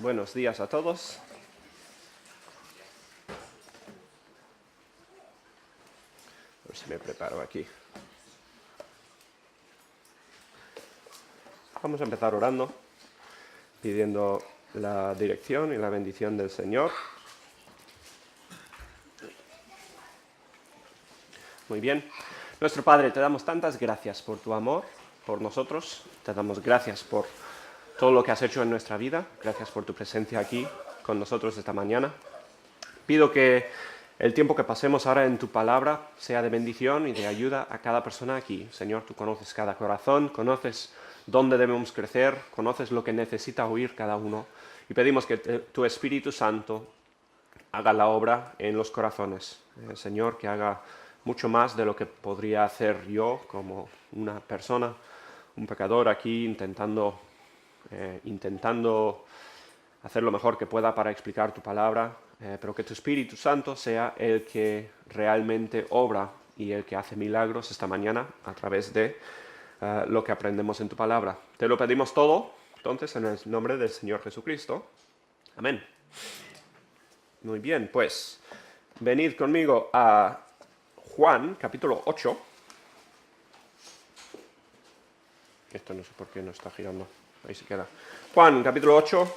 Buenos días a todos. A ver si me preparo aquí. Vamos a empezar orando, pidiendo la dirección y la bendición del Señor. Muy bien. Nuestro Padre, te damos tantas gracias por tu amor, por nosotros. Te damos gracias por todo lo que has hecho en nuestra vida. Gracias por tu presencia aquí con nosotros esta mañana. Pido que el tiempo que pasemos ahora en tu palabra sea de bendición y de ayuda a cada persona aquí. Señor, tú conoces cada corazón, conoces dónde debemos crecer, conoces lo que necesita oír cada uno. Y pedimos que tu Espíritu Santo haga la obra en los corazones. Señor, que haga mucho más de lo que podría hacer yo como una persona, un pecador aquí intentando hacer lo mejor que pueda para explicar tu palabra, pero que tu Espíritu Santo sea el que realmente obra y el que hace milagros esta mañana a través de lo que aprendemos en tu palabra. Te lo pedimos todo, entonces, en el nombre del Señor Jesucristo. Amén. Muy bien, pues, venid conmigo a Juan, capítulo 8. Esto no sé por qué no está girando. Ahí se queda. Juan, capítulo 8.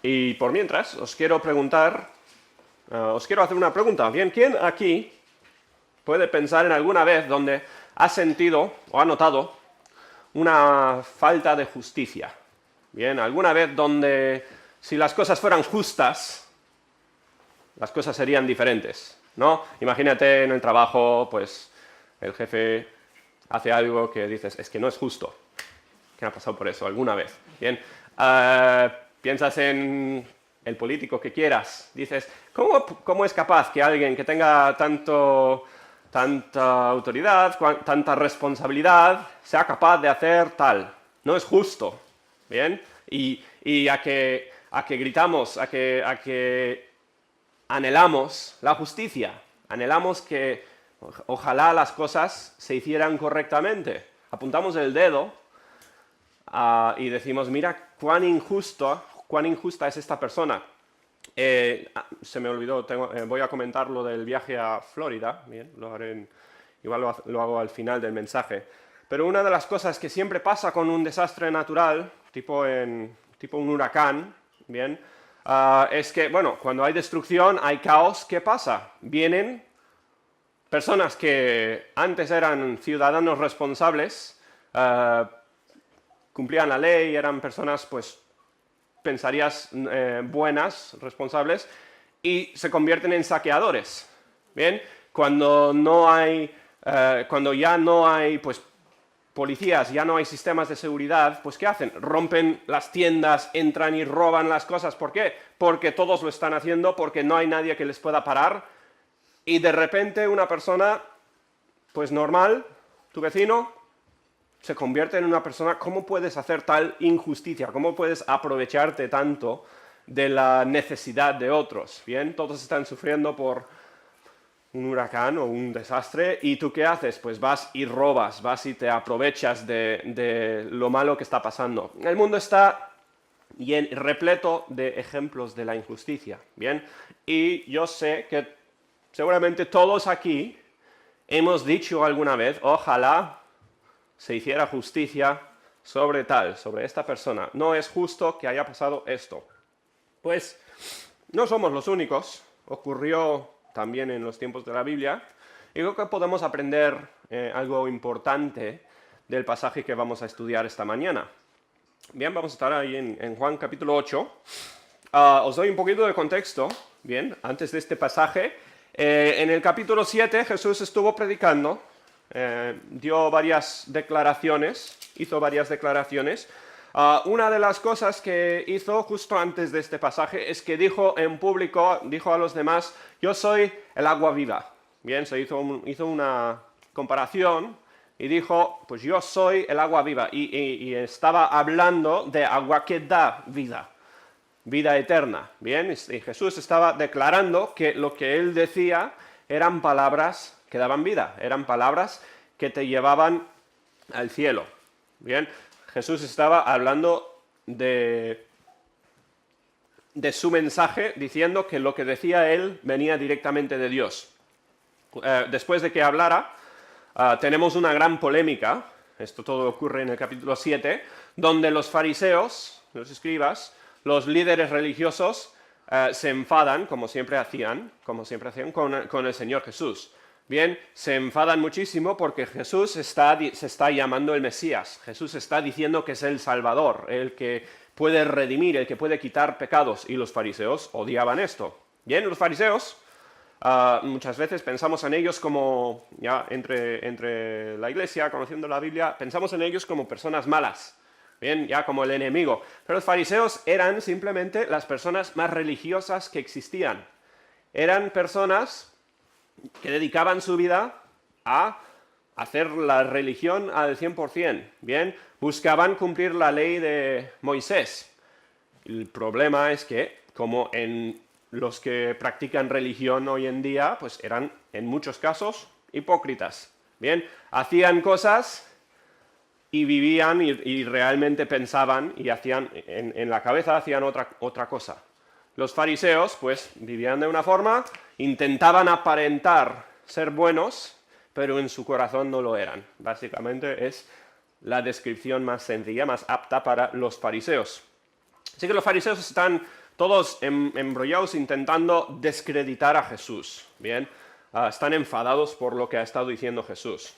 Y por mientras, os quiero hacer una pregunta. Bien, ¿quién aquí puede pensar en alguna vez donde ha sentido o ha notado una falta de justicia? Bien, alguna vez donde si las cosas fueran justas, las cosas serían diferentes, ¿no? Imagínate en el trabajo, pues el jefe hace algo que dices, es que no es justo. ¿Quién ha pasado por eso alguna vez? Bien, piensas en el político que quieras, dices, ¿cómo es capaz que alguien que tenga tanta autoridad, tanta responsabilidad, sea capaz de hacer tal? No es justo, ¿bien? Y a que gritamos, a que anhelamos la justicia, anhelamos que ojalá las cosas se hicieran correctamente. Apuntamos el dedo y decimos, mira cuán injusta es esta persona. Se me olvidó, voy a comentar lo del viaje a Florida, bien, igual lo hago al final del mensaje. Pero una de las cosas que siempre pasa con un desastre natural, tipo un huracán, bien, es que, bueno, cuando hay destrucción, hay caos, ¿qué pasa? Vienen personas que antes eran ciudadanos responsables, cumplían la ley, eran personas, pues, pensarías buenas, responsables, y se convierten en saqueadores. Bien, cuando ya no hay, pues, policías, ya no hay sistemas de seguridad, pues ¿qué hacen? Rompen las tiendas, entran y roban las cosas. ¿Por qué? Porque todos lo están haciendo, porque no hay nadie que les pueda parar, y de repente una persona, pues normal, tu vecino, se convierte en una persona. ¿Cómo puedes hacer tal injusticia? ¿Cómo puedes aprovecharte tanto de la necesidad de otros? Bien, todos están sufriendo por un huracán o un desastre, ¿y tú qué haces? Pues vas y robas, vas y te aprovechas de lo malo que está pasando. El mundo está repleto de ejemplos de la injusticia, ¿bien? Y yo sé que seguramente todos aquí hemos dicho alguna vez, ojalá se hiciera justicia sobre esta persona. No es justo que haya pasado esto. Pues no somos los únicos, ocurrió también en los tiempos de la Biblia, y creo que podemos aprender algo importante del pasaje que vamos a estudiar esta mañana. Bien, vamos a estar ahí en Juan capítulo 8. Os doy un poquito de contexto, bien, antes de este pasaje. En el capítulo 7 Jesús estuvo predicando, hizo varias declaraciones. Una de las cosas que hizo justo antes de este pasaje es que dijo en público, dijo a los demás, yo soy el agua viva. Bien, se hizo una comparación y dijo, pues yo soy el agua viva. Y estaba hablando de agua que da vida eterna. Bien, y Jesús estaba declarando que lo que él decía eran palabras que daban vida, eran palabras que te llevaban al cielo. Bien, Jesús estaba hablando de su mensaje, diciendo que lo que decía él venía directamente de Dios. Después de que hablara, tenemos una gran polémica, esto todo ocurre en el capítulo 7, donde los fariseos, los escribas, los líderes religiosos, se enfadan, como siempre hacían con el Señor Jesús. Bien, se enfadan muchísimo porque Jesús se está llamando el Mesías. Jesús está diciendo que es el Salvador, el que puede redimir, el que puede quitar pecados, y los fariseos odiaban esto. Bien, los fariseos, muchas veces pensamos en ellos como, ya entre la iglesia, conociendo la Biblia, pensamos en ellos como personas malas, bien, ya como el enemigo. Pero los fariseos eran simplemente las personas más religiosas que existían. Eran personas que dedicaban su vida a hacer la religión al 100%, bien, buscaban cumplir la ley de Moisés. El problema es que, como en los que practican religión hoy en día, pues eran en muchos casos hipócritas, bien, hacían cosas y vivían y realmente pensaban y hacían, en la cabeza hacían otra cosa. Los fariseos, pues, vivían de una forma, intentaban aparentar ser buenos, pero en su corazón no lo eran. Básicamente es la descripción más sencilla, más apta para los fariseos. Así que los fariseos están todos embrollados intentando descreditar a Jesús. Bien, están enfadados por lo que ha estado diciendo Jesús.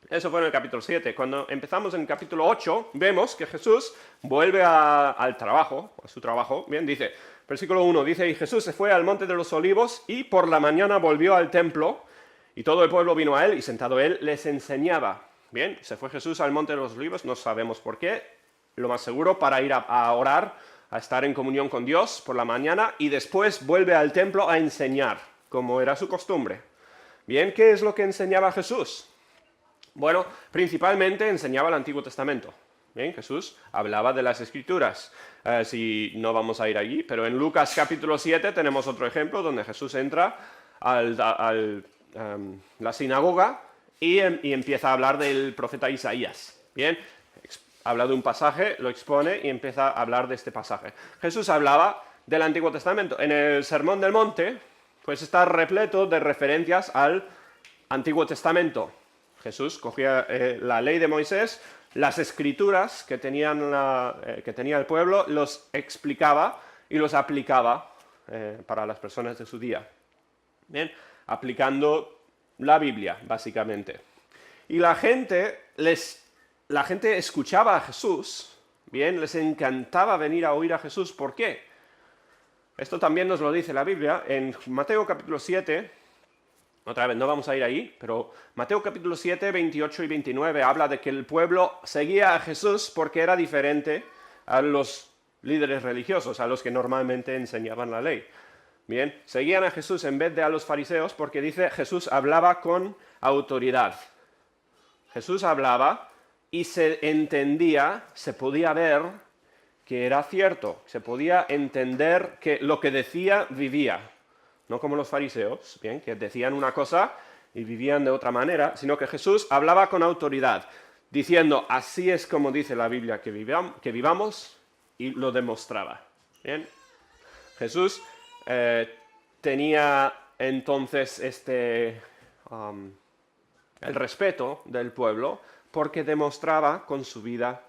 Eso fue en el capítulo 7. Cuando empezamos en el capítulo 8, vemos que Jesús vuelve al trabajo, a su trabajo. Bien, dice, versículo 1, dice, y Jesús se fue al monte de los olivos y por la mañana volvió al templo y todo el pueblo vino a él y sentado él les enseñaba. Bien, se fue Jesús al monte de los olivos, no sabemos por qué, lo más seguro para ir a orar, a estar en comunión con Dios por la mañana, y después vuelve al templo a enseñar, como era su costumbre. Bien, ¿qué es lo que enseñaba Jesús? Bueno, principalmente enseñaba el Antiguo Testamento. Bien, Jesús hablaba de las Escrituras. Si no vamos a ir allí, pero en Lucas capítulo 7 tenemos otro ejemplo donde Jesús entra a la sinagoga y empieza a hablar del profeta Isaías. Bien, habla de un pasaje, lo expone y empieza a hablar de este pasaje. Jesús hablaba del Antiguo Testamento. En el Sermón del Monte, pues está repleto de referencias al Antiguo Testamento. Jesús cogía la ley de Moisés, las escrituras que tenía el pueblo, los explicaba y los aplicaba para las personas de su día. Bien, aplicando la Biblia, básicamente. Y la gente escuchaba a Jesús, bien, les encantaba venir a oír a Jesús. ¿Por qué? Esto también nos lo dice la Biblia en Mateo capítulo 7. Otra vez, no vamos a ir ahí, pero Mateo capítulo 7, 28 y 29 habla de que el pueblo seguía a Jesús porque era diferente a los líderes religiosos, a los que normalmente enseñaban la ley. Bien, seguían a Jesús en vez de a los fariseos porque dice Jesús hablaba con autoridad. Jesús hablaba y se entendía, se podía ver que era cierto, se podía entender que lo que decía vivía. No como los fariseos, bien, que decían una cosa y vivían de otra manera, sino que Jesús hablaba con autoridad, diciendo, así es como dice la Biblia que vivamos, y lo demostraba. Bien. Jesús tenía entonces el respeto del pueblo porque demostraba con su vida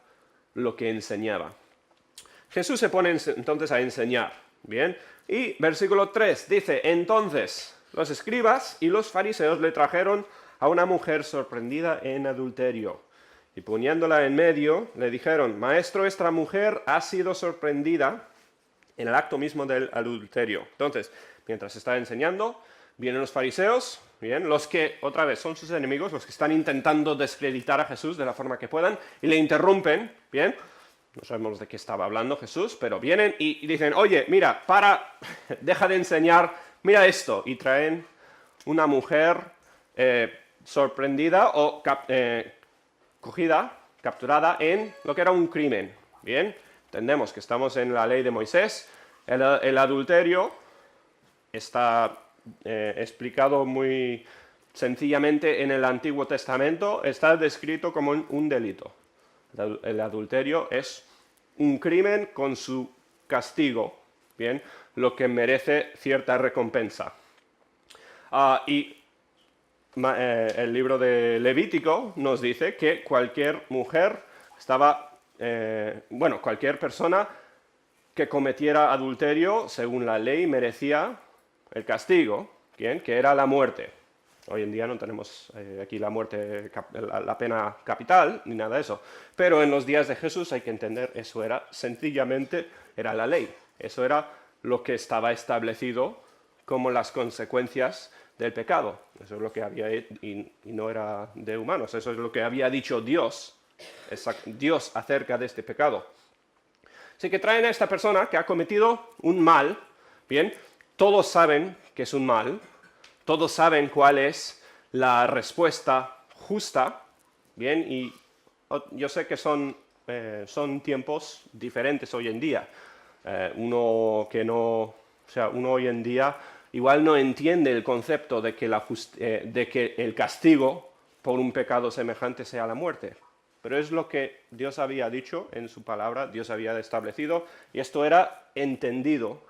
lo que enseñaba. Jesús se pone entonces a enseñar, ¿bien? Y versículo 3 dice, entonces los escribas y los fariseos le trajeron a una mujer sorprendida en adulterio. Y poniéndola en medio, le dijeron, Maestro, esta mujer ha sido sorprendida en el acto mismo del adulterio. Entonces, mientras está enseñando, vienen los fariseos, bien, los que, otra vez, son sus enemigos, los que están intentando descreditar a Jesús de la forma que puedan, y le interrumpen, bien. No sabemos de qué estaba hablando Jesús, pero vienen y dicen, oye, mira, deja de enseñar, mira esto. Y traen una mujer sorprendida o capturada en lo que era un crimen. Bien, entendemos que estamos en la ley de Moisés. El adulterio está explicado muy sencillamente en el Antiguo Testamento está descrito como un delito. El adulterio es un crimen con su castigo, ¿bien? Lo que merece cierta recompensa. El libro de Levítico nos dice que cualquier mujer cualquier persona que cometiera adulterio, según la ley, merecía el castigo, ¿bien? Que era la muerte. Hoy en día no tenemos aquí la muerte, la pena capital, ni nada de eso. Pero en los días de Jesús hay que entender, eso era sencillamente, era la ley. Eso era lo que estaba establecido como las consecuencias del pecado. Eso es lo que había, y no era de humanos, eso es lo que había dicho Dios acerca de este pecado. Así que traen a esta persona que ha cometido un mal, bien, todos saben que es un mal, todos saben cuál es la respuesta justa, bien, y yo sé que son tiempos diferentes hoy en día. Uno hoy en día igual no entiende el concepto de que el castigo por un pecado semejante sea la muerte. Pero es lo que Dios había dicho en su palabra, Dios había establecido, y esto era entendido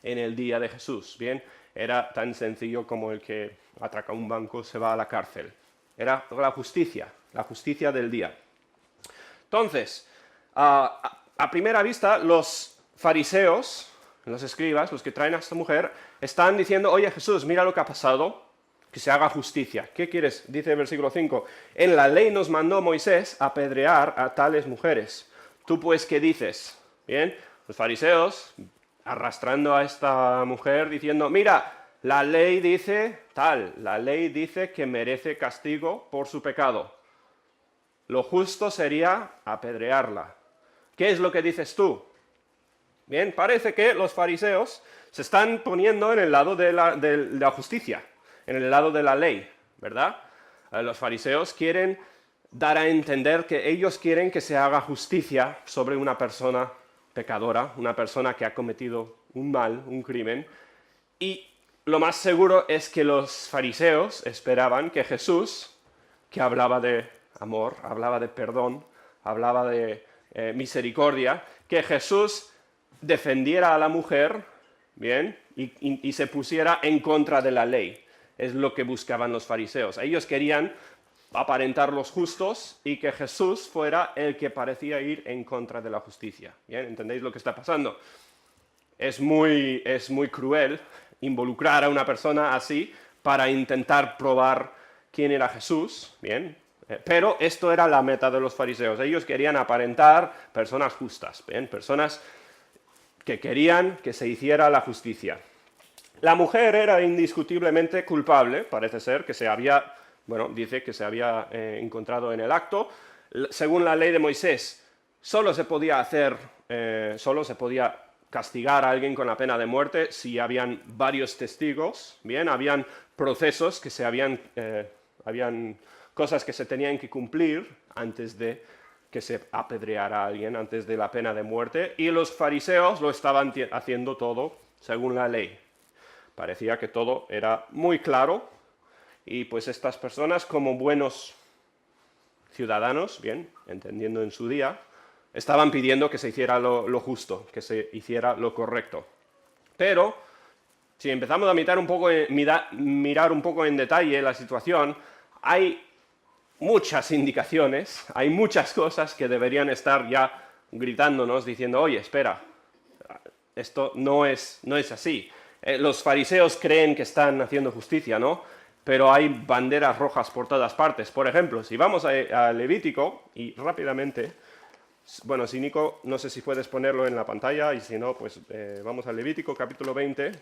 en el día de Jesús, ¿bien? Era tan sencillo como el que atraca un banco se va a la cárcel. Era la justicia del día. Entonces, a primera vista, los fariseos, los escribas, los que traen a esta mujer, están diciendo, oye Jesús, mira lo que ha pasado, que se haga justicia. ¿Qué quieres? Dice el versículo 5, en la ley nos mandó Moisés apedrear a tales mujeres. ¿Tú pues qué dices? Bien, los fariseos arrastrando a esta mujer diciendo, mira, la ley dice tal, la ley dice que merece castigo por su pecado. Lo justo sería apedrearla. ¿Qué es lo que dices tú? Bien, parece que los fariseos se están poniendo en el lado de la justicia, en el lado de la ley, ¿verdad? Los fariseos quieren dar a entender que ellos quieren que se haga justicia sobre una persona pecadora, una persona que ha cometido un mal, un crimen, y lo más seguro es que los fariseos esperaban que Jesús, que hablaba de amor, hablaba de perdón, hablaba de misericordia, que Jesús defendiera a la mujer, ¿bien? Y se pusiera en contra de la ley. Es lo que buscaban los fariseos. Ellos querían aparentar los justos y que Jesús fuera el que parecía ir en contra de la justicia. ¿Bien? ¿Entendéis lo que está pasando? Es muy cruel involucrar a una persona así para intentar probar quién era Jesús, ¿bien? Pero esto era la meta de los fariseos. Ellos querían aparentar personas justas, ¿bien? Personas que querían que se hiciera la justicia. La mujer era indiscutiblemente culpable, parece ser, dice que se había encontrado en el acto. Según la ley de Moisés, solo se podía castigar a alguien con la pena de muerte si habían varios testigos, bien, habían procesos que habían cosas que se tenían que cumplir antes de que se apedreara a alguien, antes de la pena de muerte, y los fariseos lo estaban haciendo todo según la ley. Parecía que todo era muy claro, y pues estas personas, como buenos ciudadanos, bien, entendiendo en su día, estaban pidiendo que se hiciera lo justo, que se hiciera lo correcto. Pero, si empezamos a mirar un poco en detalle la situación, hay muchas indicaciones, hay muchas cosas que deberían estar ya gritándonos, diciendo, oye, espera, esto no es así. Los fariseos creen que están haciendo justicia, ¿no? Pero hay banderas rojas por todas partes. Por ejemplo, si vamos a Levítico, y rápidamente, bueno, si Nico, no sé si puedes ponerlo en la pantalla, y si no, pues vamos a Levítico, capítulo 20.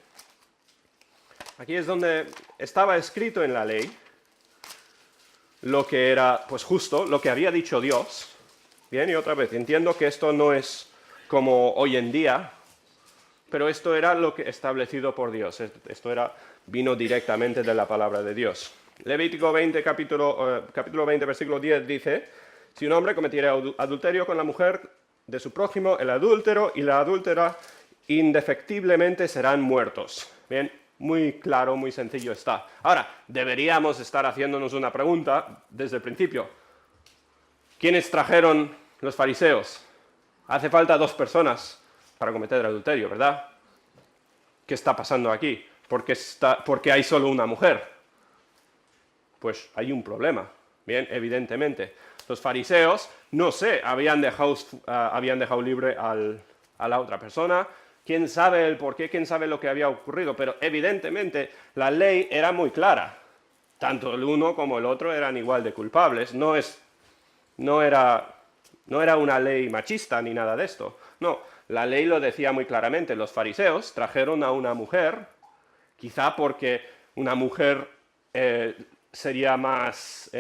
Aquí es donde estaba escrito en la ley lo que era, pues justo, lo que había dicho Dios. Bien, y otra vez, entiendo que esto no es como hoy en día, pero esto era lo que establecido por Dios. Vino directamente de la palabra de Dios. Levítico 20, capítulo 20, versículo 10 dice, si un hombre cometiera adulterio con la mujer de su prójimo, el adúltero y la adúltera indefectiblemente serán muertos. Bien, muy claro, muy sencillo está. Ahora, deberíamos estar haciéndonos una pregunta desde el principio. ¿Quiénes trajeron los fariseos? Hace falta 2 personas para cometer adulterio, ¿verdad? ¿Qué está pasando aquí? ¿Por qué hay solo una mujer? Pues hay un problema, bien, evidentemente. Los fariseos, no sé, habían dejado libre a la otra persona. ¿Quién sabe el por qué? ¿Quién sabe lo que había ocurrido? Pero evidentemente la ley era muy clara. Tanto el uno como el otro eran igual de culpables. No era una ley machista ni nada de esto. No, la ley lo decía muy claramente. Los fariseos trajeron a una mujer, quizá porque una mujer sería más...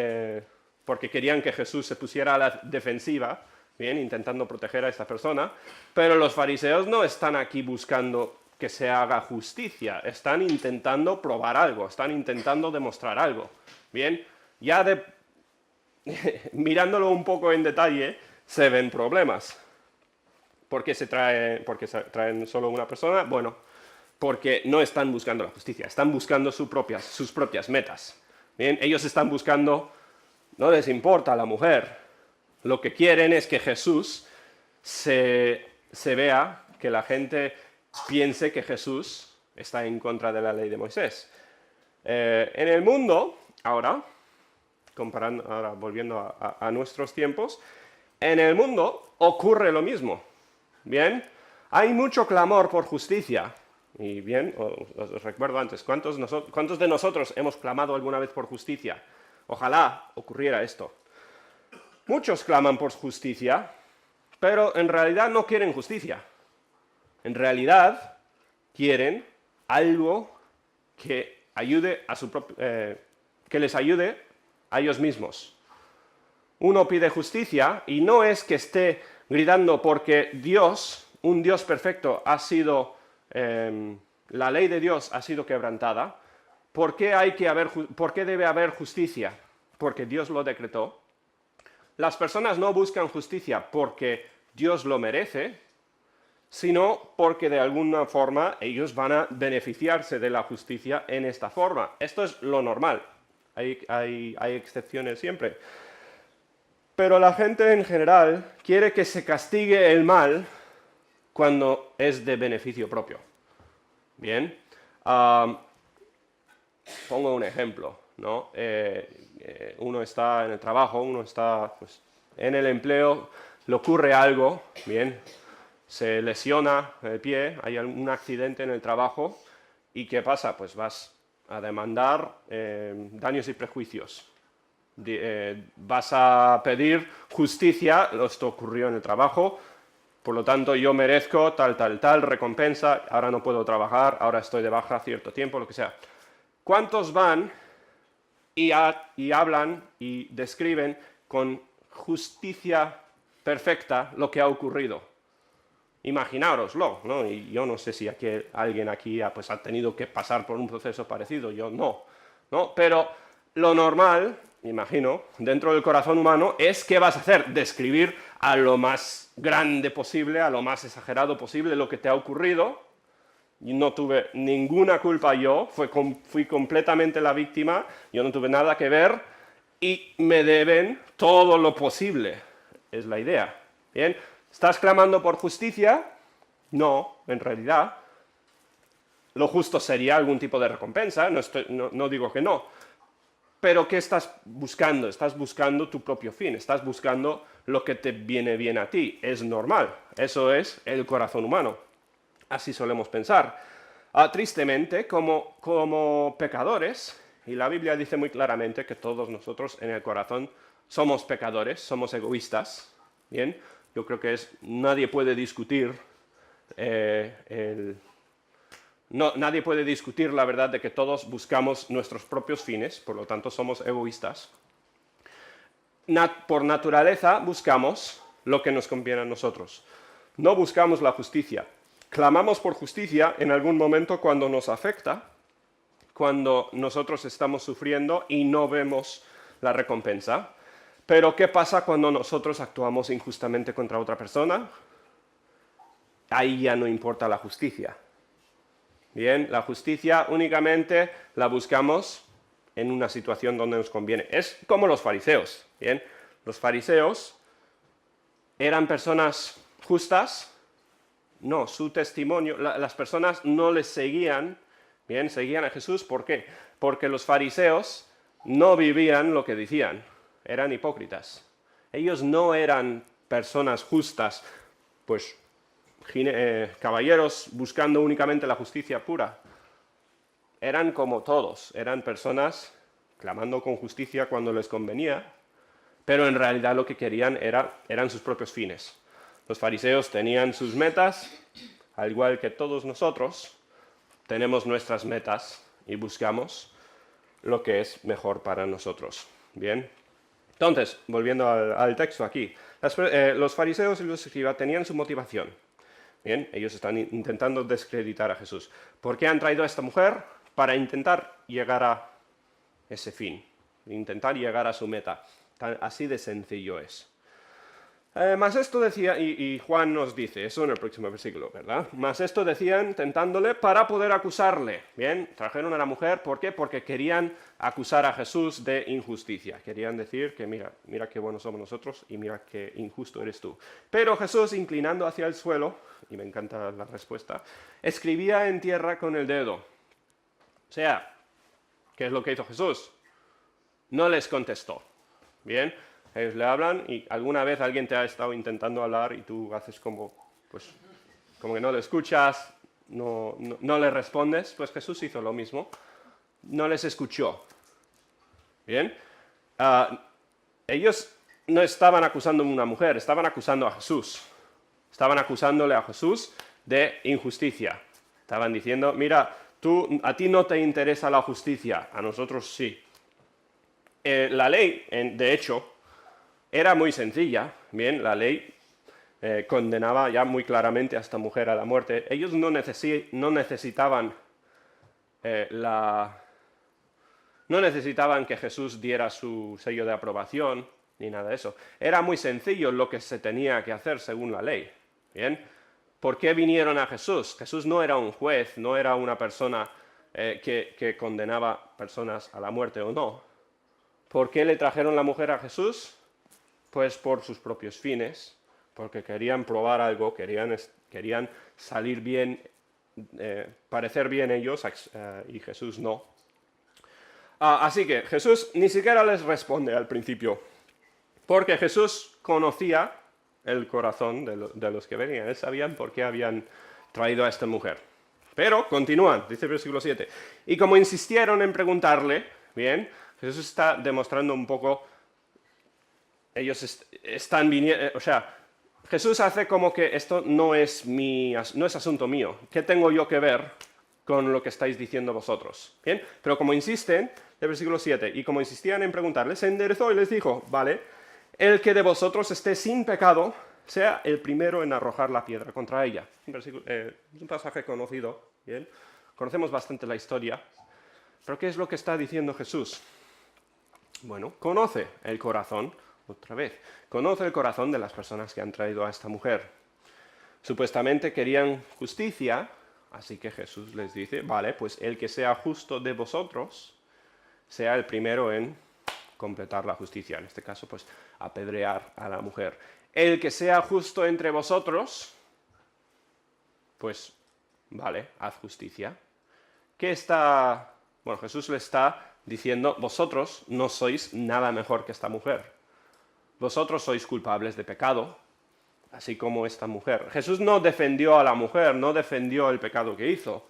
porque querían que Jesús se pusiera a la defensiva, bien, intentando proteger a esta persona, pero los fariseos no están aquí buscando que se haga justicia, están intentando probar algo, están intentando demostrar algo, bien, mirándolo un poco en detalle, se ven problemas. ¿Por qué porque se traen solo una persona? Bueno, porque no están buscando la justicia, están buscando sus propias metas. Bien, ellos están buscando, no les importa a la mujer, lo que quieren es que Jesús se vea, que la gente piense que Jesús está en contra de la ley de Moisés. En el mundo, ahora, volviendo a nuestros tiempos, en el mundo ocurre lo mismo. Bien, hay mucho clamor por justicia. Y bien, os recuerdo antes, ¿cuántos de nosotros hemos clamado alguna vez por justicia? Ojalá ocurriera esto. Muchos claman por justicia, pero en realidad no quieren justicia. En realidad quieren algo que les ayude a ellos mismos. Uno pide justicia y no es que esté gritando porque Dios, un Dios perfecto, la ley de Dios ha sido quebrantada. ¿Por qué debe haber justicia? Porque Dios lo decretó. Las personas no buscan justicia porque Dios lo merece, sino porque de alguna forma ellos van a beneficiarse de la justicia en esta forma. Esto es lo normal. Hay excepciones siempre. Pero la gente en general quiere que se castigue el mal cuando es de beneficio propio. Bien, pongo un ejemplo, ¿no? Uno está en el trabajo, uno está pues, en el empleo, le ocurre algo, bien, se lesiona el pie, hay un accidente en el trabajo, ¿y qué pasa? Pues vas a demandar daños y perjuicios. Vas a pedir justicia, esto ocurrió en el trabajo, por lo tanto yo merezco tal recompensa, ahora no puedo trabajar, ahora estoy de baja cierto tiempo, lo que sea. ¿Cuántos van y hablan y describen con justicia perfecta lo que ha ocurrido? Imaginároslo, ¿no? Y yo no sé si alguien aquí ha tenido que pasar por un proceso parecido, yo no, ¿no? Pero lo normal, imagino, dentro del corazón humano, es ¿qué vas a hacer? Describir a lo más grande posible, a lo más exagerado posible lo que te ha ocurrido. Y no tuve ninguna culpa yo, fui completamente la víctima, yo no tuve nada que ver y me deben todo lo posible, es la idea. ¿Bien? ¿Estás clamando por justicia? No, en realidad. Lo justo sería algún tipo de recompensa, no digo que no. Pero ¿qué estás buscando? Estás buscando tu propio fin, estás buscando lo que te viene bien a ti. Es normal, eso es el corazón humano. Así solemos pensar. Tristemente, como pecadores, y la Biblia dice muy claramente que todos nosotros en el corazón somos pecadores, somos egoístas. Bien, yo creo que nadie puede discutir nadie puede discutir la verdad de que todos buscamos nuestros propios fines, por lo tanto somos egoístas. Por naturaleza buscamos lo que nos conviene a nosotros. No buscamos la justicia. Clamamos por justicia en algún momento cuando nos afecta, cuando nosotros estamos sufriendo y no vemos la recompensa. Pero ¿qué pasa cuando nosotros actuamos injustamente contra otra persona? Ahí ya no importa la justicia. Bien, la justicia únicamente la buscamos en una situación donde nos conviene. Es como los fariseos, bien. Los fariseos eran personas justas. No, su testimonio, las personas no les seguían, bien, seguían a Jesús. ¿Por qué? Porque los fariseos no vivían lo que decían, eran hipócritas. Ellos no eran personas justas, pues caballeros buscando únicamente la justicia pura. Eran como todos, eran personas clamando con justicia cuando les convenía, pero en realidad lo que querían eran sus propios fines. Los fariseos tenían sus metas, al igual que todos nosotros, tenemos nuestras metas y buscamos lo que es mejor para nosotros. Bien. Entonces, volviendo al texto aquí, los fariseos y los escribas tenían su motivación. Bien, ellos están intentando desacreditar a Jesús. ¿Por qué han traído a esta mujer? Para intentar llegar a ese fin, intentar llegar a su meta. Así de sencillo es. Más esto decía, y Juan nos dice, eso en el próximo versículo, ¿verdad? Más esto decían tentándole para poder acusarle. Bien, trajeron a la mujer, ¿por qué? Porque querían acusar a Jesús de injusticia. Querían decir que mira qué buenos somos nosotros y mira qué injusto eres tú. Pero Jesús, inclinando hacia el suelo, y me encanta la respuesta, escribía en tierra con el dedo. O sea, ¿qué es lo que hizo Jesús? No les contestó. Bien, ellos le hablan y alguna vez alguien te ha estado intentando hablar y tú haces como que no le escuchas, no le respondes. Pues Jesús hizo lo mismo, no les escuchó. Bien, ellos no estaban acusando a una mujer, estaban acusando a Jesús. Estaban acusándole a Jesús de injusticia. Estaban diciendo, mira, a ti no te interesa la justicia, a nosotros sí. La ley, de hecho, era muy sencilla. Bien, la ley condenaba ya muy claramente a esta mujer a la muerte. Ellos no necesitaban no necesitaban que Jesús diera su sello de aprobación ni nada de eso. Era muy sencillo lo que se tenía que hacer según la ley. Bien, ¿por qué vinieron a Jesús? Jesús no era un juez, no era una persona que condenaba personas a la muerte o no. ¿Por qué le trajeron la mujer a Jesús? Pues por sus propios fines, porque querían probar algo, querían salir bien, parecer bien ellos, y Jesús no. Así que Jesús ni siquiera les responde al principio, porque Jesús conocía el corazón de los que venían, sabían por qué habían traído a esta mujer. Pero continúan, dice el versículo 7, y como insistieron en preguntarle, bien, Jesús está demostrando un poco, ellos están viniendo, o sea, Jesús hace como que esto no es asunto mío, ¿qué tengo yo que ver con lo que estáis diciendo vosotros? Bien, pero como insisten, el versículo 7, y como insistían en preguntarle, se enderezó y les dijo, vale, el que de vosotros esté sin pecado, sea el primero en arrojar la piedra contra ella. Es un pasaje conocido, bien, conocemos bastante la historia, pero ¿qué es lo que está diciendo Jesús? Bueno, conoce el corazón, otra vez, conoce el corazón de las personas que han traído a esta mujer. Supuestamente querían justicia, así que Jesús les dice, vale, pues el que sea justo de vosotros, sea el primero en completar la justicia. En este caso, pues, apedrear a la mujer. El que sea justo entre vosotros, pues, vale, haz justicia. Bueno, Jesús le está diciendo, vosotros no sois nada mejor que esta mujer. Vosotros sois culpables de pecado, así como esta mujer. Jesús no defendió a la mujer, no defendió el pecado que hizo.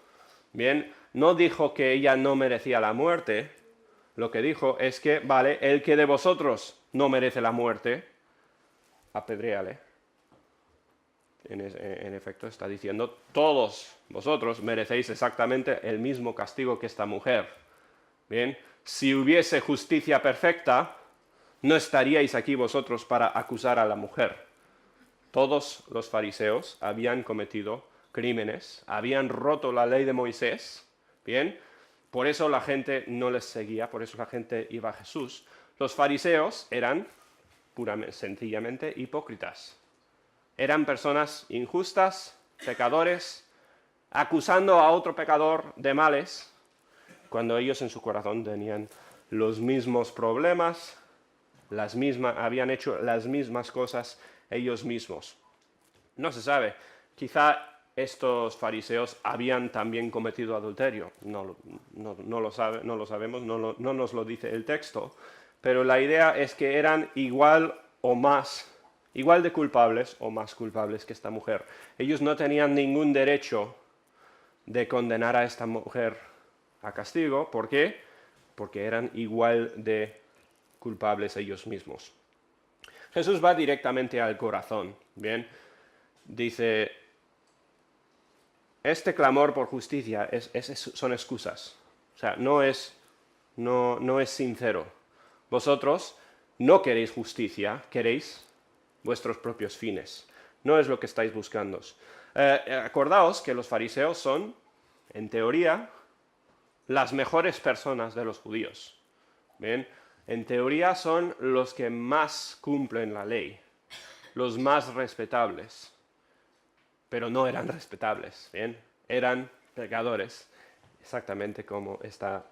Bien, no dijo que ella no merecía la muerte. Lo que dijo es que, vale, el que de vosotros no merece la muerte, apedréale. En efecto, está diciendo, todos vosotros merecéis exactamente el mismo castigo que esta mujer. Bien, si hubiese justicia perfecta, no estaríais aquí vosotros para acusar a la mujer. Todos los fariseos habían cometido crímenes, habían roto la ley de Moisés, bien, por eso la gente no les seguía, por eso la gente iba a Jesús. Los fariseos eran puramente, sencillamente hipócritas. Eran personas injustas, pecadores, acusando a otro pecador de males, cuando ellos en su corazón tenían los mismos problemas, habían hecho las mismas cosas ellos mismos. No se sabe. Quizá estos fariseos habían también cometido adulterio. No lo sabemos, no nos lo dice el texto. Pero la idea es que eran igual de culpables o más culpables que esta mujer. Ellos no tenían ningún derecho de condenar a esta mujer a castigo. ¿Por qué? Porque eran igual de culpables ellos mismos. Jesús va directamente al corazón, ¿bien? Dice, este clamor por justicia son excusas. O sea, no es sincero. Vosotros no queréis justicia, queréis vuestros propios fines. No es lo que estáis buscando. Acordaos que los fariseos son, en teoría, las mejores personas de los judíos. ¿Bien? En teoría son los que más cumplen la ley, los más respetables. Pero no eran respetables, ¿bien? Eran pecadores, exactamente como esta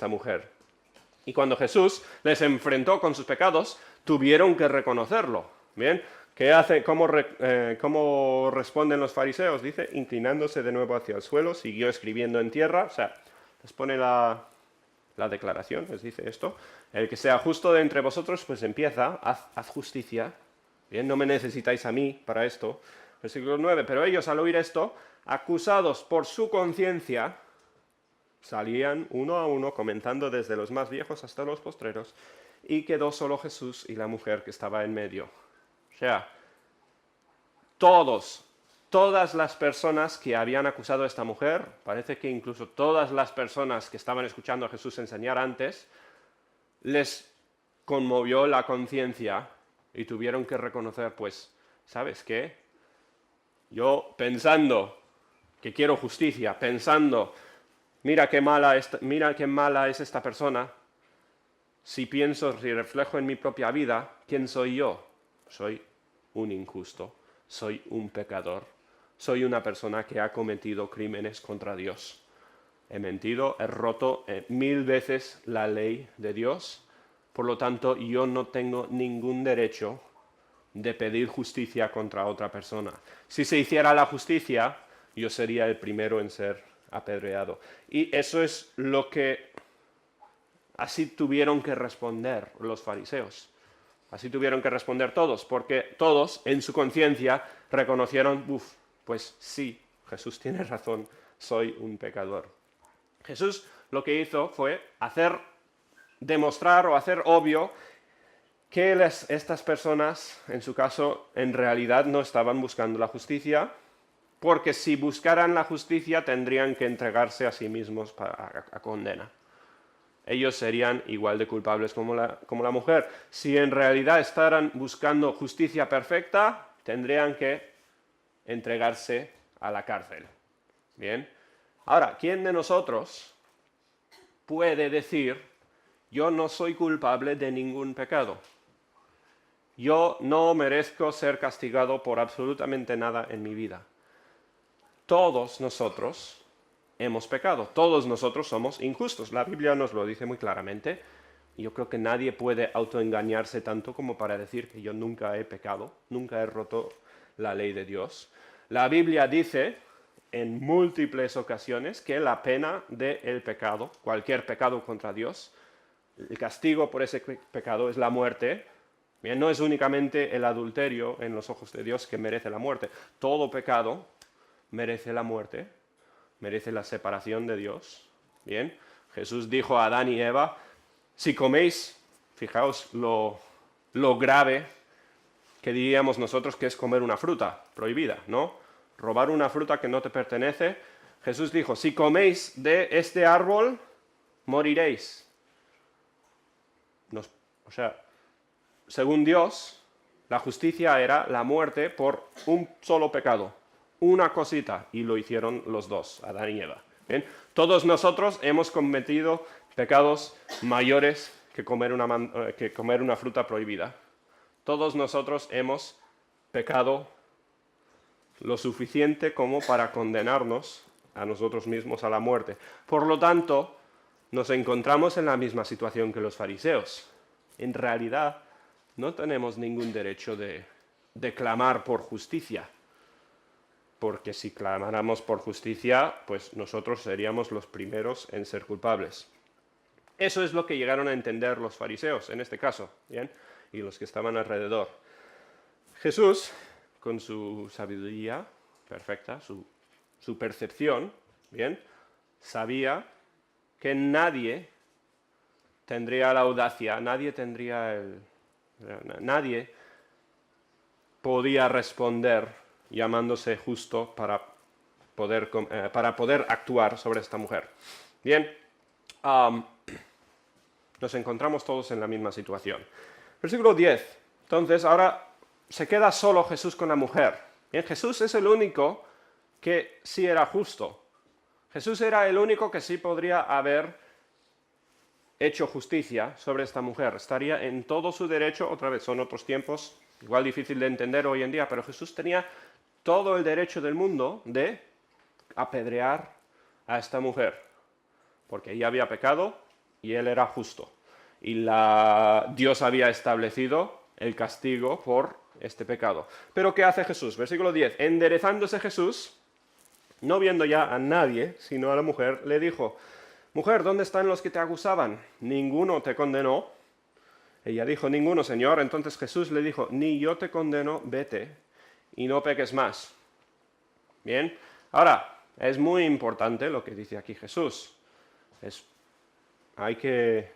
mujer. Y cuando Jesús les enfrentó con sus pecados, tuvieron que reconocerlo, ¿bien? ¿Cómo responden los fariseos? Dice, inclinándose de nuevo hacia el suelo, siguió escribiendo en tierra, o sea, les pone la declaración, les dice esto, el que sea justo de entre vosotros, pues empieza, haz justicia, ¿bien? No me necesitáis a mí para esto. Versículo 9, pero ellos al oír esto, acusados por su conciencia, salían uno a uno, comenzando desde los más viejos hasta los postreros, y quedó solo Jesús y la mujer que estaba en medio. O sea, todas las personas que habían acusado a esta mujer, parece que incluso todas las personas que estaban escuchando a Jesús enseñar antes, les conmovió la conciencia y tuvieron que reconocer, pues, ¿sabes qué? Yo pensando que quiero justicia, pensando, mira qué mala es esta persona, si reflejo en mi propia vida, ¿quién soy yo? Soy un injusto, soy un pecador, soy una persona que ha cometido crímenes contra Dios. He mentido, he roto 1000 veces la ley de Dios, por lo tanto yo no tengo ningún derecho de pedir justicia contra otra persona. Si se hiciera la justicia, yo sería el primero en ser apedreado. Y eso es lo que así tuvieron que responder los fariseos. Así tuvieron que responder todos, porque todos en su conciencia reconocieron, pues sí, Jesús tiene razón, soy un pecador. Jesús lo que hizo fue demostrar o hacer obvio que estas personas, en su caso, en realidad no estaban buscando la justicia, porque si buscaran la justicia tendrían que entregarse a sí mismos a condena. Ellos serían igual de culpables como la mujer. Si en realidad estaran buscando justicia perfecta, tendrían que entregarse a la cárcel. Bien. Ahora, ¿quién de nosotros puede decir, yo no soy culpable de ningún pecado? Yo no merezco ser castigado por absolutamente nada en mi vida. Todos nosotros hemos pecado, todos nosotros somos injustos. La Biblia nos lo dice muy claramente. Yo creo que nadie puede autoengañarse tanto como para decir que yo nunca he pecado, nunca he roto la ley de Dios. La Biblia dice en múltiples ocasiones que la pena del pecado, cualquier pecado contra Dios, el castigo por ese pecado es la muerte. Bien, no es únicamente el adulterio en los ojos de Dios que merece la muerte. Todo pecado merece la muerte, merece la separación de Dios. Bien, Jesús dijo a Adán y Eva, si coméis, fijaos lo grave que diríamos nosotros que es comer una fruta prohibida, ¿no? Robar una fruta que no te pertenece. Jesús dijo, si coméis de este árbol, moriréis. O sea, según Dios, la justicia era la muerte por un solo pecado, una cosita, y lo hicieron los dos, Adán y Eva. ¿Bien? Todos nosotros hemos cometido pecados mayores que comer una fruta prohibida. Todos nosotros hemos pecado lo suficiente como para condenarnos a nosotros mismos a la muerte. Por lo tanto, nos encontramos en la misma situación que los fariseos. En realidad, no tenemos ningún derecho de clamar por justicia, porque si clamáramos por justicia, pues nosotros seríamos los primeros en ser culpables. Eso es lo que llegaron a entender los fariseos, en este caso, ¿bien? Y los que estaban alrededor. Jesús, con su sabiduría perfecta, su percepción, ¿bien? Sabía que nadie tendría la audacia, nadie podía responder llamándose justo para poder actuar sobre esta mujer. Bien, nos encontramos todos en la misma situación. Versículo 10. Entonces, ahora se queda solo Jesús con la mujer. Bien, Jesús es el único que sí era justo. Jesús era el único que sí podría haber hecho justicia sobre esta mujer. Estaría en todo su derecho, otra vez son otros tiempos, igual difícil de entender hoy en día, pero Jesús tenía todo el derecho del mundo de apedrear a esta mujer, porque ella había pecado y él era justo. Y Dios había establecido el castigo por este pecado. Pero ¿qué hace Jesús? Versículo 10. Enderezándose Jesús, no viendo ya a nadie, sino a la mujer, le dijo: Mujer, ¿dónde están los que te acusaban? ¿Ninguno te condenó? Ella dijo: Ninguno, Señor. Entonces Jesús le dijo: Ni yo te condeno, vete y no peques más. Bien, ahora, es muy importante lo que dice aquí Jesús. Hay que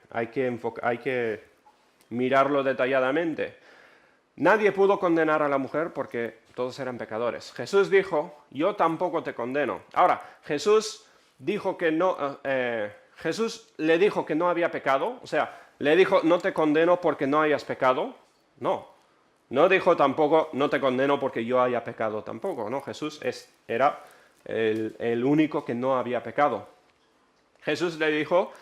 mirarlo detalladamente. Nadie pudo condenar a la mujer porque todos eran pecadores. Jesús dijo: yo tampoco te condeno. Ahora, Jesús dijo que no, Jesús le dijo que no había pecado, o sea, le dijo: no te condeno porque no hayas pecado. No dijo tampoco: no te condeno porque yo haya pecado tampoco. No, Jesús era el único que no había pecado. Jesús le dijo: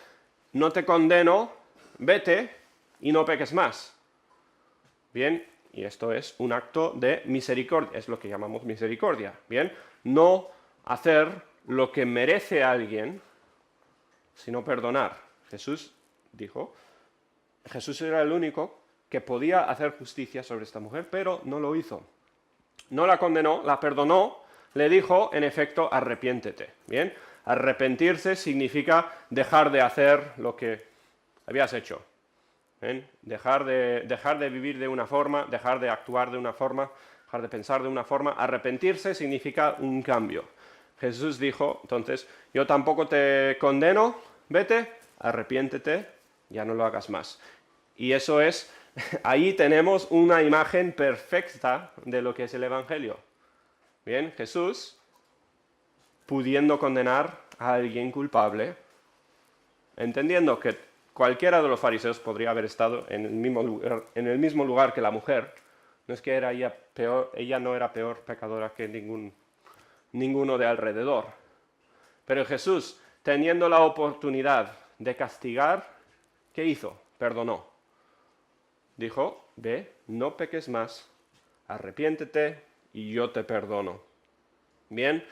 no te condeno, vete y no peques más. Bien, y esto es un acto de misericordia, es lo que llamamos misericordia. Bien, no hacer lo que merece a alguien, sino perdonar. Jesús era el único que podía hacer justicia sobre esta mujer, pero no lo hizo. No la condenó, la perdonó, le dijo, en efecto: arrepiéntete. Bien, arrepentirse significa dejar de hacer lo que habías hecho. ¿Bien? Dejar de vivir de una forma, dejar de actuar de una forma, dejar de pensar de una forma. Arrepentirse significa un cambio. Jesús dijo, entonces: yo tampoco te condeno, vete, arrepiéntete, ya no lo hagas más. Y eso es, ahí tenemos una imagen perfecta de lo que es el Evangelio. Bien, Jesús, pudiendo condenar a alguien culpable, entendiendo que cualquiera de los fariseos podría haber estado en el mismo lugar que la mujer. No es que era ella peor, ella no era peor pecadora que ninguno de alrededor. Pero Jesús, teniendo la oportunidad de castigar, ¿qué hizo? Perdonó. Dijo: ve, no peques más, arrepiéntete y yo te perdono. Bien,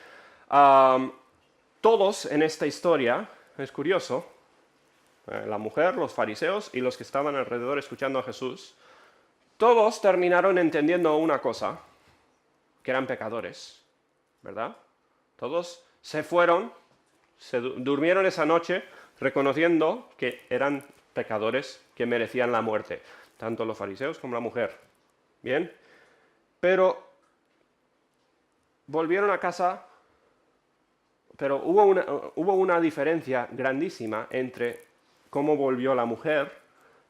todos en esta historia, es curioso, la mujer, los fariseos y los que estaban alrededor escuchando a Jesús, todos terminaron entendiendo una cosa, que eran pecadores, ¿verdad? Todos se fueron, se durmieron esa noche reconociendo que eran pecadores que merecían la muerte, tanto los fariseos como la mujer. Bien, pero volvieron a casa, pero hubo una diferencia grandísima entre cómo volvió la mujer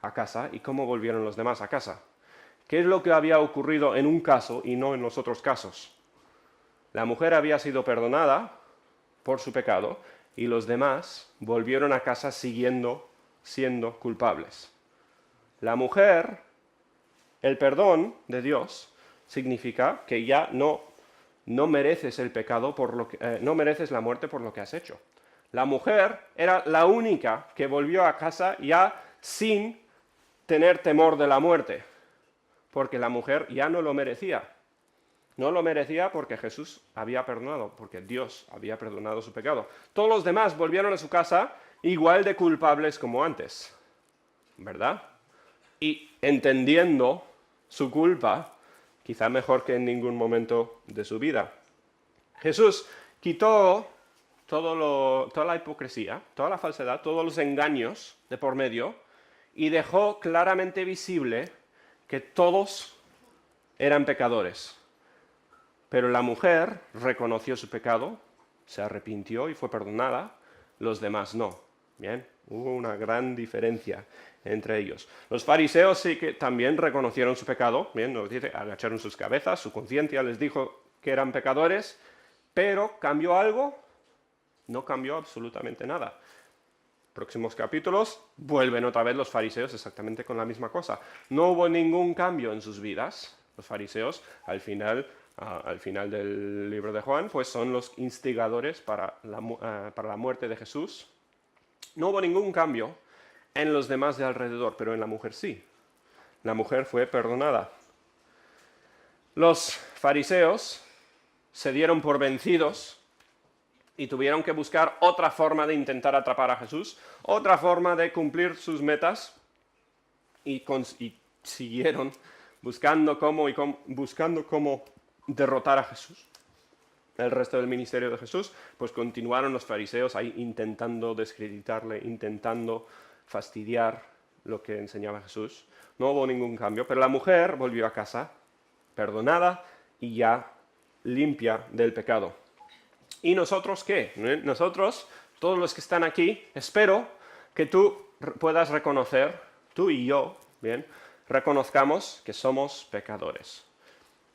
a casa y cómo volvieron los demás a casa. ¿Qué es lo que había ocurrido en un caso y no en los otros casos? La mujer había sido perdonada por su pecado y los demás volvieron a casa siendo culpables. La mujer, el perdón de Dios significa que ya no mereces el pecado no mereces la muerte por lo que has hecho. La mujer era la única que volvió a casa ya sin tener temor de la muerte, porque la mujer ya no lo merecía. No lo merecía porque Jesús había perdonado, porque Dios había perdonado su pecado. Todos los demás volvieron a su casa igual de culpables como antes, ¿verdad? Y entendiendo su culpa, quizá mejor que en ningún momento de su vida. Jesús quitó toda la hipocresía, toda la falsedad, todos los engaños de por medio y dejó claramente visible que todos eran pecadores. Pero la mujer reconoció su pecado, se arrepintió y fue perdonada, los demás no. Bien, hubo una gran diferencia entre ellos. Los fariseos sí que también reconocieron su pecado, bien, nos dice, agacharon sus cabezas, su conciencia les dijo que eran pecadores, pero ¿cambió algo? No cambió absolutamente nada. Próximos capítulos, vuelven otra vez los fariseos exactamente con la misma cosa. No hubo ningún cambio en sus vidas. Los fariseos, al final del libro de Juan, pues son los instigadores para la muerte de Jesús. No hubo ningún cambio en los demás de alrededor, pero en la mujer sí. La mujer fue perdonada. Los fariseos se dieron por vencidos y tuvieron que buscar otra forma de intentar atrapar a Jesús, otra forma de cumplir sus metas, y siguieron buscando cómo derrotar a Jesús. El resto del ministerio de Jesús, pues continuaron los fariseos ahí intentando descreditarle, intentando fastidiar lo que enseñaba Jesús. No hubo ningún cambio, pero la mujer volvió a casa, perdonada y ya limpia del pecado. ¿Y nosotros qué? Nosotros, todos los que están aquí, espero que tú puedas reconocer, tú y yo, bien, reconozcamos que somos pecadores.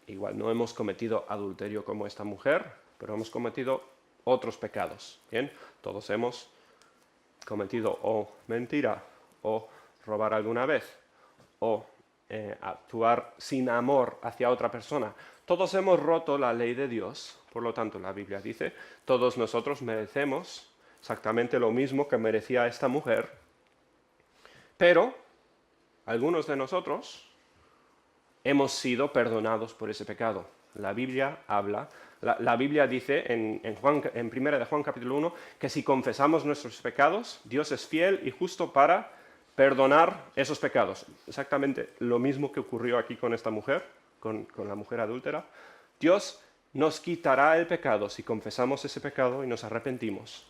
Igual no hemos cometido adulterio como esta mujer, pero hemos cometido otros pecados, bien. Todos hemos cometido o mentira, o robar alguna vez, o actuar sin amor hacia otra persona. Todos hemos roto la ley de Dios, por lo tanto la Biblia dice, todos nosotros merecemos exactamente lo mismo que merecía esta mujer, pero algunos de nosotros hemos sido perdonados por ese pecado. La Biblia habla, la Biblia dice en 1 de Juan capítulo 1 que si confesamos nuestros pecados, Dios es fiel y justo para perdonar esos pecados. Exactamente lo mismo que ocurrió aquí con esta mujer, con la mujer adúltera. Dios nos quitará el pecado si confesamos ese pecado y nos arrepentimos.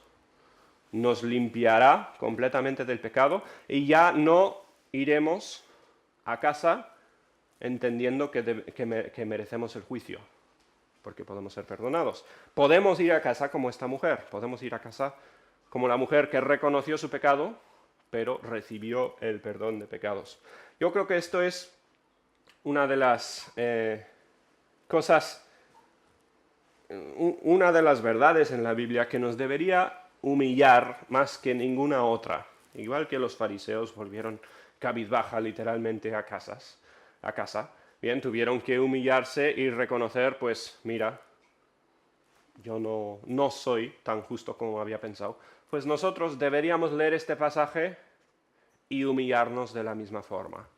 Nos limpiará completamente del pecado y ya no iremos a casa entendiendo que merecemos el juicio, porque podemos ser perdonados. Podemos ir a casa como esta mujer, podemos ir a casa como la mujer que reconoció su pecado, pero recibió el perdón de pecados. Yo creo que esto es una de las una de las verdades en la Biblia que nos debería humillar más que ninguna otra. Igual que los fariseos volvieron cabizbaja literalmente a casa, bien, tuvieron que humillarse y reconocer, pues mira, yo no soy tan justo como había pensado. Pues nosotros deberíamos leer este pasaje y humillarnos de la misma forma.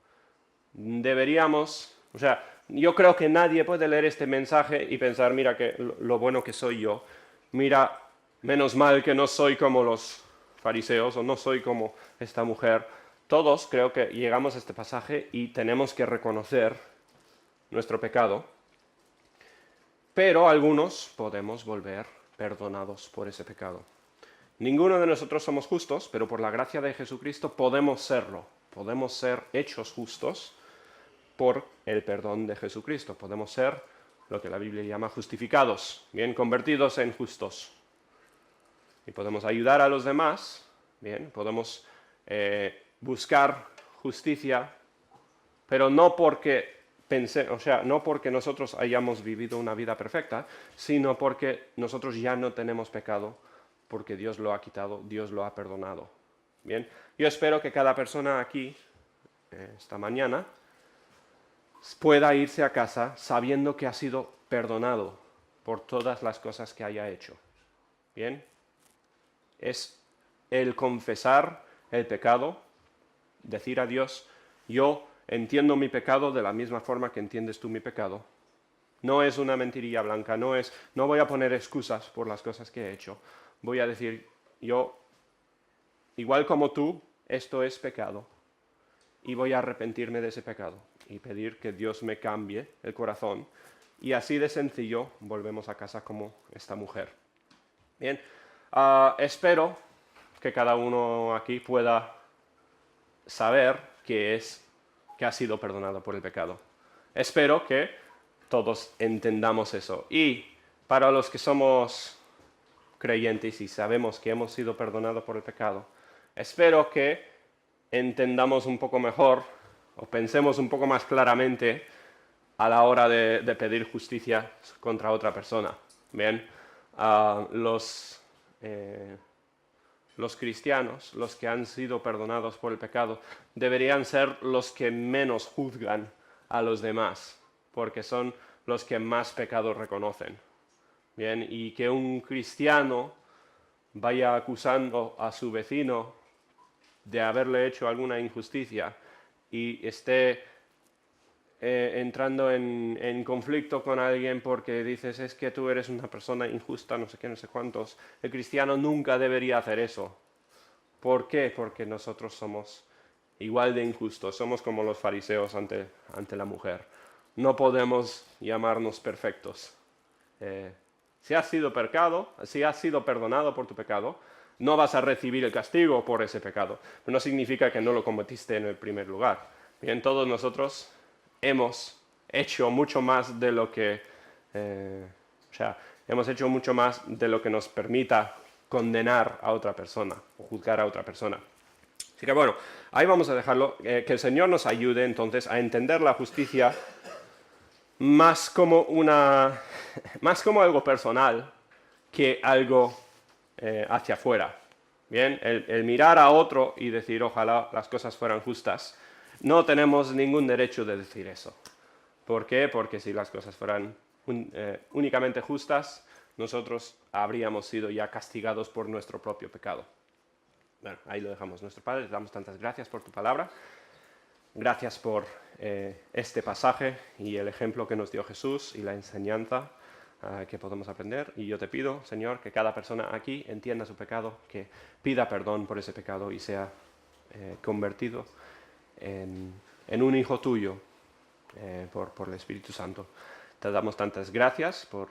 Deberíamos, o sea, yo creo que nadie puede leer este mensaje y pensar, mira que lo bueno que soy yo, mira, menos mal que no soy como los fariseos o no soy como esta mujer. Todos creo que llegamos a este pasaje y tenemos que reconocer nuestro pecado, pero algunos podemos volver perdonados por ese pecado. Ninguno de nosotros somos justos, pero por la gracia de Jesucristo podemos serlo. Podemos ser hechos justos por el perdón de Jesucristo. Podemos ser lo que la Biblia llama justificados, bien, convertidos en justos. Y podemos ayudar a los demás, bien, podemos buscar justicia, pero no porque no porque nosotros hayamos vivido una vida perfecta, sino porque nosotros ya no tenemos pecado, porque Dios lo ha quitado, Dios lo ha perdonado. Bien, yo espero que cada persona aquí, esta mañana, pueda irse a casa sabiendo que ha sido perdonado por todas las cosas que haya hecho. Bien, es el confesar el pecado, decir a Dios, yo entiendo mi pecado de la misma forma que entiendes tú mi pecado, No es una mentirilla blanca, no voy a poner excusas por las cosas que he hecho. Voy a decir, yo, igual como tú, esto es pecado. Y voy a arrepentirme de ese pecado y pedir que Dios me cambie el corazón. Y así de sencillo volvemos a casa como esta mujer. Bien, espero que cada uno aquí pueda saber que ha sido perdonado por el pecado. Espero que todos entendamos eso. Y para los que somos creyentes y sabemos que hemos sido perdonados por el pecado, espero que entendamos un poco mejor o pensemos un poco más claramente a la hora de pedir justicia contra otra persona. Bien, los cristianos, los que han sido perdonados por el pecado, deberían ser los que menos juzgan a los demás, porque son los que más pecados reconocen. Bien, y que un cristiano vaya acusando a su vecino de haberle hecho alguna injusticia y esté entrando en conflicto con alguien porque dices, es que tú eres una persona injusta, no sé qué, no sé cuántos. El cristiano nunca debería hacer eso. ¿Por qué? Porque nosotros somos igual de injustos, somos como los fariseos ante la mujer. No podemos llamarnos perfectos. Si has sido perdonado por tu pecado, no vas a recibir el castigo por ese pecado. Pero no significa que no lo cometiste en el primer lugar. Bien, todos nosotros hemos hecho mucho más de lo que hemos hecho mucho más de lo que nos permita condenar a otra persona o juzgar a otra persona. Así que bueno, ahí vamos a dejarlo. Que el Señor nos ayude entonces a entender la justicia más como algo personal que algo hacia afuera. Bien, el mirar a otro y decir ojalá las cosas fueran justas. No tenemos ningún derecho de decir eso. ¿Por qué? Porque si las cosas fueran únicamente justas, nosotros habríamos sido ya castigados por nuestro propio pecado. Bueno, ahí lo dejamos. Nuestro Padre, te damos tantas gracias por tu palabra. Gracias por este pasaje y el ejemplo que nos dio Jesús y la enseñanza que podemos aprender. Y yo te pido, Señor, que cada persona aquí entienda su pecado, que pida perdón por ese pecado y sea convertido en un hijo tuyo por el Espíritu Santo. Te damos tantas gracias por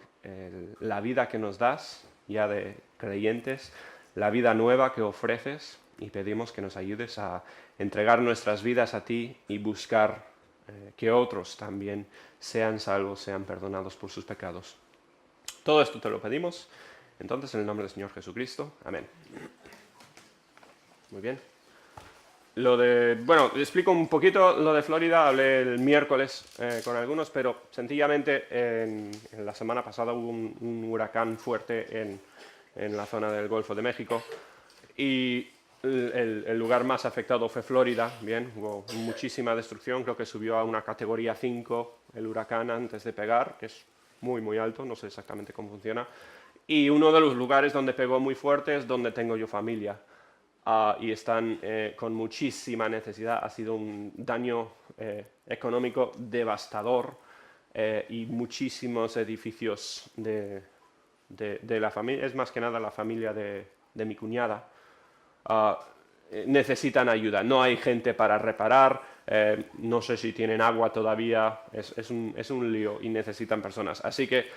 la vida que nos das, ya de creyentes, la vida nueva que ofreces, y pedimos que nos ayudes a entregar nuestras vidas a ti y buscar que otros también sean salvos, sean perdonados por sus pecados. Todo esto te lo pedimos, entonces, en el nombre del Señor Jesucristo. Amén. Muy bien. Explico un poquito lo de Florida. Hablé el miércoles con algunos, pero sencillamente en la semana pasada hubo un huracán fuerte en la zona del Golfo de México y el lugar más afectado fue Florida. Bien, hubo muchísima destrucción, creo que subió a una categoría 5 el huracán antes de pegar, que es muy muy alto, no sé exactamente cómo funciona. Y uno de los lugares donde pegó muy fuerte es donde tengo yo familia. Y están con muchísima necesidad. Ha sido un daño económico devastador y muchísimos edificios de la familia, es más que nada la familia de mi cuñada, necesitan ayuda. No hay gente para reparar, no sé si tienen agua todavía, es un lío y necesitan personas. Así que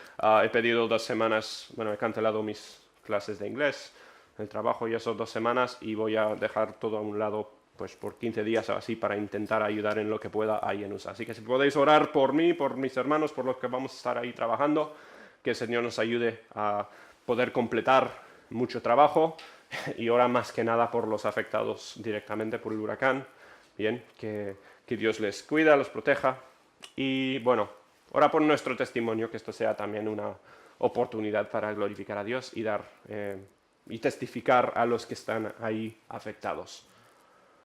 he pedido 2 semanas, he cancelado mis clases de inglés, el trabajo y eso 2 semanas, y voy a dejar todo a un lado pues por 15 días o así para intentar ayudar en lo que pueda ahí en USA. Así que si podéis orar por mí, por mis hermanos, por los que vamos a estar ahí trabajando, que el Señor nos ayude a poder completar mucho trabajo, y ahora más que nada por los afectados directamente por el huracán. Bien, que Dios les cuida, los proteja, y bueno, ora por nuestro testimonio, que esto sea también una oportunidad para glorificar a Dios y dar y testificar a los que están ahí afectados.